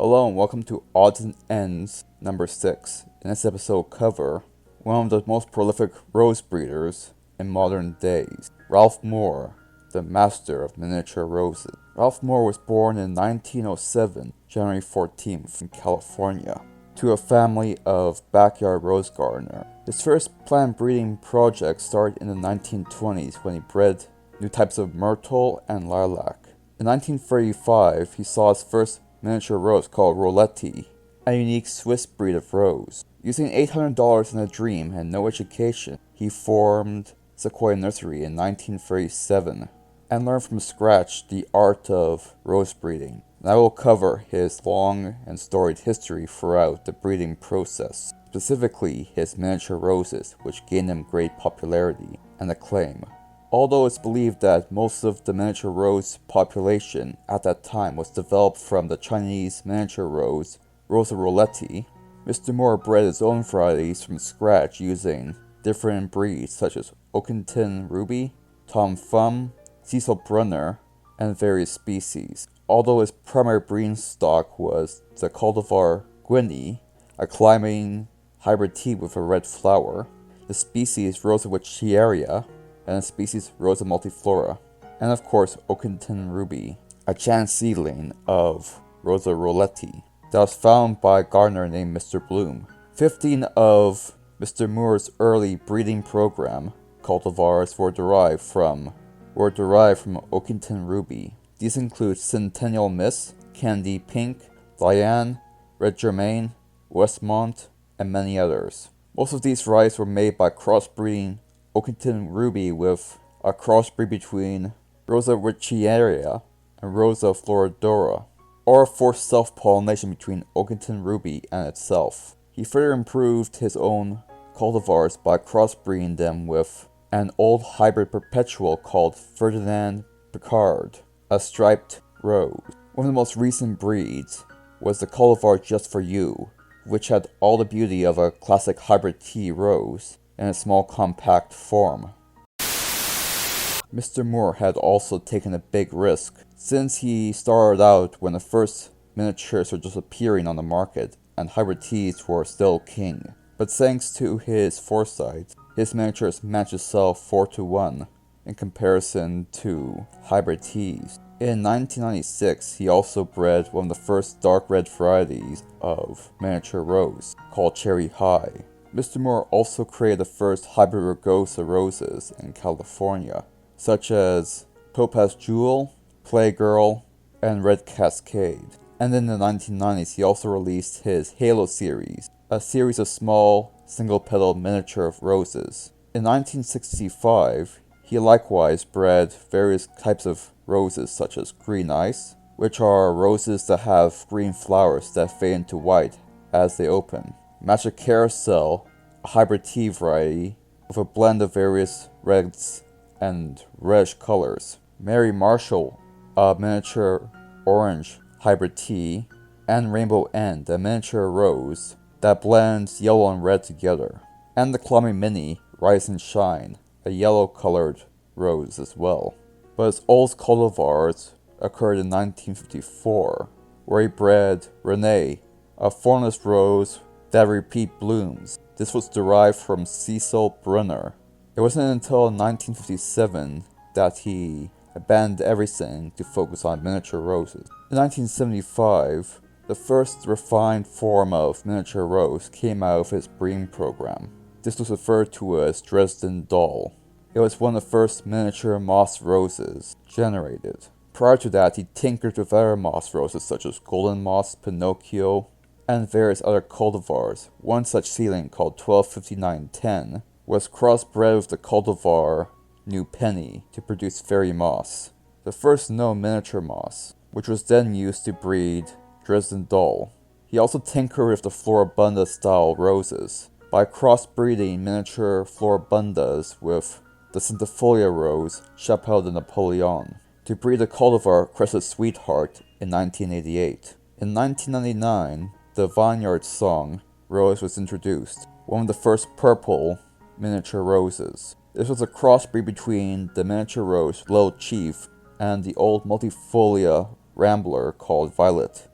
Hello and welcome to Odds and Ends number 6. In this episode cover, one of the most prolific rose breeders in modern days, Ralph Moore, the master of miniature roses. Ralph Moore was born in 1907, January 14th, in California, to a family of backyard rose gardeners. His first plant breeding project started in the 1920s when he bred new types of myrtle and lilac. In 1935, he saw his first miniature rose called Roletti, a unique Swiss breed of rose. Using $800 in a dream and no education, he formed Sequoia Nursery in 1937 and learned from scratch the art of rose breeding. And I will cover his long and storied history throughout the breeding process, specifically his miniature roses, which gained him great popularity and acclaim. Although it's believed that most of the miniature rose population at that time was developed from the Chinese miniature rose, Rosa Roletti, Mr. Moore bred his own varieties from scratch using different breeds such as Oakington Ruby, Tom Thumb, Cecil Brunner, and various species. Although his primary breeding stock was the cultivar Gwynnie, a climbing hybrid tea with a red flower, the species Rosa Wichieria, and the species Rosa multiflora, and of course Oakington Ruby, a chance seedling of Rosa Roletti that was found by a gardener named Mr. Bloom. 15 of Mr. Moore's early breeding program cultivars were derived from Oakington Ruby. These include Centennial Miss, Candy Pink, Diane, Red Germain, Westmont, and many others. Most of these varieties were made by crossbreeding Oakington Ruby with a crossbreed between Rosa Wichieria and Rosa Floridora, or forced self-pollination between Oakington Ruby and itself. He further improved his own cultivars by crossbreeding them with an old hybrid perpetual called Ferdinand Picard, a striped rose. One of the most recent breeds was the cultivar Just For You, which had all the beauty of a classic hybrid tea rose in a small compact form. Mr. Moore had also taken a big risk, since he started out when the first miniatures were just appearing on the market and hybrid teas were still king. But thanks to his foresight, his miniatures managed to sell 4-1 in comparison to hybrid teas. In 1996, he also bred one of the first dark red varieties of miniature rose, called Cherry High. Mr. Moore also created the first hybrid rugosa roses in California, such as Topaz Jewel, Playgirl, and Red Cascade. And in the 1990s, he also released his Halo series, a series of small, single-petaled miniature roses. In 1965, he likewise bred various types of roses such as Green Ice, which are roses that have green flowers that fade into white as they open. Magic Carousel, a hybrid tea variety with a blend of various reds and reddish colors. Mary Marshall, a miniature orange hybrid tea, and Rainbow End, a miniature rose that blends yellow and red together. And the Clommy Mini, Rise and Shine, a yellow-colored rose as well. But his oldest cultivars occurred in 1954, where he bred Renee, a thornless rose that repeat blooms. This was derived from Cecil Brunner. It wasn't until 1957 that he abandoned everything to focus on miniature roses. In 1975, the first refined form of miniature rose came out of his breeding program. This was referred to as Dresden Doll. It was one of the first miniature moss roses generated. Prior to that, he tinkered with other moss roses such as Golden Moss, Pinocchio, and various other cultivars. One such seedling, called 125910, was crossbred with the cultivar New Penny to produce fairy moss, the first known miniature moss, which was then used to breed Dresden Doll. He also tinkered with the Floribunda style roses by crossbreeding miniature Floribundas with the centifolia rose Chapelle de Napoleon to breed the cultivar Crescent Sweetheart in 1988. In 1999, the Vineyard Song rose was introduced, one of the first purple miniature roses. This was a crossbreed between the miniature rose Little Chief and the old multifolia rambler called Violet.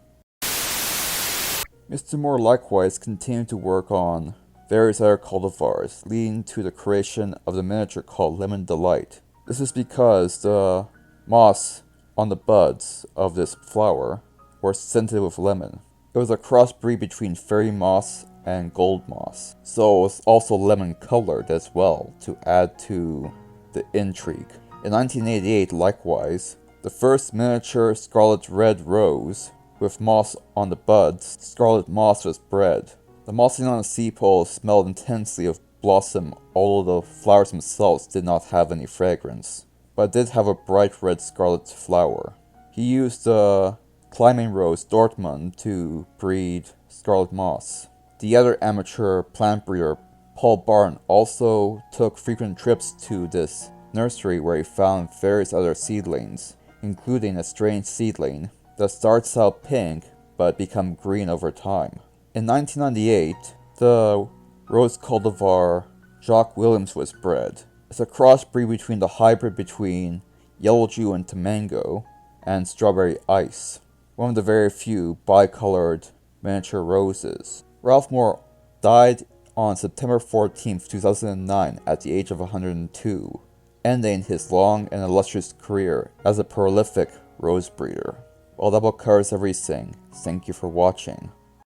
Mr. Moore likewise continued to work on various other cultivars, leading to the creation of the miniature called Lemon Delight. This is because the moss on the buds of this flower were scented with lemon. It was a crossbreed between fairy moss and gold moss, so it was also lemon colored as well to add to the intrigue. In 1988, likewise, the first miniature scarlet red rose with moss on the buds, scarlet moss was bred. The mossing on the sepals smelled intensely of blossom, although the flowers themselves did not have any fragrance, but it did have a bright red scarlet flower. He used the climbing rose Dortmund to breed scarlet moss. The other amateur plant breeder, Paul Barton, also took frequent trips to this nursery where he found various other seedlings, including a strange seedling that starts out pink but becomes green over time. In 1998, the rose cultivar Jacques Williams was bred. It's a crossbreed between the hybrid between Yellow Jew and Tamango and Strawberry Ice, one of the very few bicolored miniature roses. Ralph Moore died on September 14, 2009 at the age of 102, ending his long and illustrious career as a prolific rose breeder. Well, that about covers everything. Thank you for watching.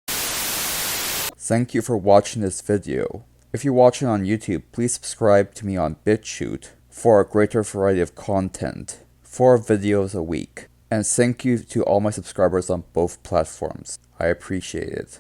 Thank you for watching this video. If you're watching on YouTube, please subscribe to me on BitChute for a greater variety of content, 4 videos a week. And thank you to all my subscribers on both platforms. I appreciate it.